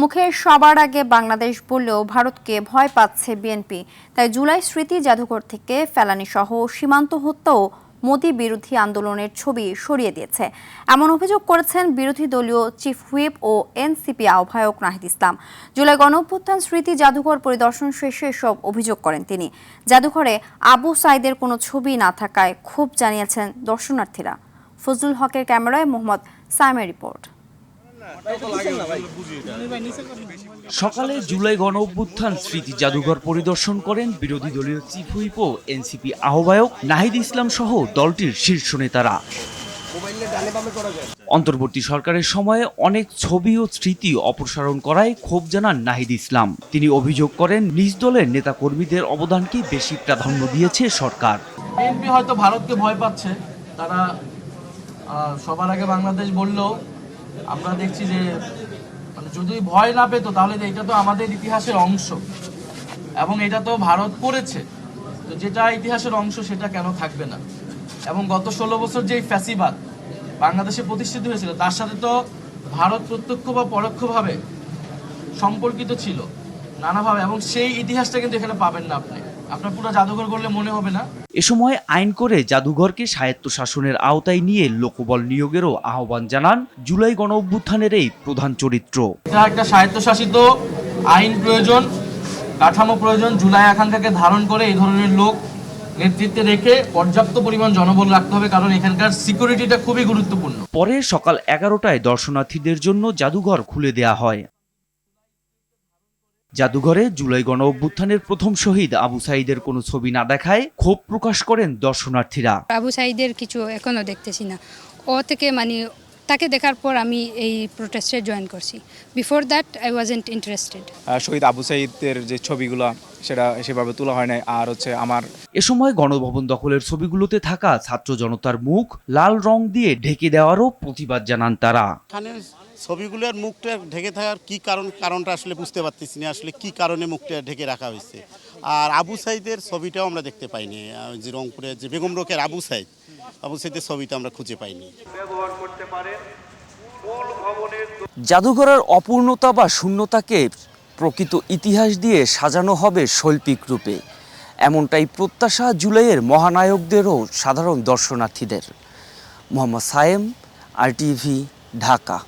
মুখে সবার আগে বাংলাদেশ বললেও ভারতকে ভয় পাচ্ছে বিএনপি। তাই জুলাই স্মৃতি জাদুঘর থেকে ফেলানি সহ সীমান্ত হত্যা ও মোদি বিরোধী আন্দোলনের ছবি সরিয়ে দিয়েছে, এমন অভিযোগ করেছেন বিরোধী দলীয় চিফ হুইপ ও এনসিপি আহ্বায়ক নাহিদ ইসলাম। জুলাই গণঅভ্যুত্থান স্মৃতি জাদুঘর পরিদর্শন শেষে এসব অভিযোগ করেন তিনি। জাদুঘরে আবু সাইদের কোনো ছবি না থাকায় ক্ষোভ জানিয়েছেন দর্শনার্থীরা। ফজলুল হকের ক্যামেরায় মোহাম্মদ সাইমের রিপোর্ট। সকালে জুলাই গণঅভ্যুত্থান স্মৃতি জাদুঘর পরিদর্শন করেন বিরোধী দলীয় চিফ হুইপ ও এনসিপি আহ্বায়ক নাহিদ ইসলাম সহ দলটির শীর্ষ নেতারা। অন্তর্বর্তী সরকারের সময়ে অনেক ছবি ও স্মৃতি অপসারণ করায় ক্ষোভ জানান নাহিদ ইসলাম। তিনি অভিযোগ করেন নিজ দলের নেতাকর্মীদের অবদানকে বেশি প্রাধান্য দিয়েছে সরকার। বিএনপি হয়তো ভারতকে ভয় পাচ্ছে, তারা সবার আগে বাংলাদেশ বললেও আমরা দেখছি যে যদি ভয় না পেত তাহলে এটা তো আমাদের ইতিহাসের অংশ এবং এটা তো ভারত করেছে, তো যেটা ইতিহাসের অংশ সেটা কেন থাকবে না। এবং গত 16 বছর যেই ফ্যাসিবাদ বাংলাদেশে প্রতিষ্ঠিত হয়েছিল তার সাথে তো ভারত প্রত্যক্ষ বা পরোক্ষভাবে সম্পর্কিত ছিল নানাভাবে, এবং সেই ইতিহাসটা কিন্তু এখানে পাবেন না। আপনার পুরো জাদুঘর করলে মনে হবে না। এ সময় আইন করে জাদুঘরকে স্বায়ত্তশাসনের আওতায় নিয়ে লোকবল নিয়োগেরও আহ্বান জানান জুলাই গণঅভ্যুত্থানের এই প্রধান চরিত্র। এটা একটা স্বায়ত্তশাসিত আইন প্রয়োজন, কাঠামো প্রয়োজন। জুলাই আকাঙ্ক্ষাকে ধারণ করে এই ধরনের লোক নেতৃত্বে রেখে পর্যাপ্ত পরিমাণ জনবল রাখতে হবে, কারণ এখানকার সিকিউরিটিটা খুবই গুরুত্বপূর্ণ। পরে সকাল 11টায় দর্শনার্থীদের জন্য জাদুঘর খুলে দেয়া হয়। জাদুঘরে জুলাই গণঅভ্যুত্থানের প্রথম শহীদ আবু সাইদের কোনো ছবি না দেখায় ক্ষোভ প্রকাশ করেন দর্শনার্থীরা। আবু সাইদের কিছু এখনো দেখতেছি না, ও থেকে তাকে দেখার পর আমি এই প্রোটেস্টে জয়েন করছি। Before that I wasn't interested. শহীদ আবু সাইদের যে ছবিগুলো সেটা সেভাবে তোলা হয় নাই। আর আমার এ সময় গণভবন দখলের ছবিগুলোতে থাকা ছাত্র জনতার মুখ লাল রং দিয়ে ঢেকে দেওয়ারও প্রতিবাদ জানান তারা। ছবিগুলোর মুখটা ঢেকে থাকার কি কারণটা আসলে বুঝতে পারতেছি না, আসলে কি কারণে মুখটা ঢেকে রাখা হয়েছে। আর আবু সাইদের ছবিটাও আমরা দেখতে পাইনি, যে রংপুরের যে বেগম রোকের আবু সাইদের ছবিটা আমরা খুঁজে পাইনি। জাদুঘরের অপূর্ণতা বা শূন্যতাকে প্রকৃত ইতিহাস দিয়ে সাজানো হবে শৈল্পিক রূপে, এমনটাই প্রত্যাশা জুলাইয়ের মহানায়কদেরও সাধারণ দর্শনার্থীদের। মোহাম্মদ সায়েম, RTV, ঢাকা।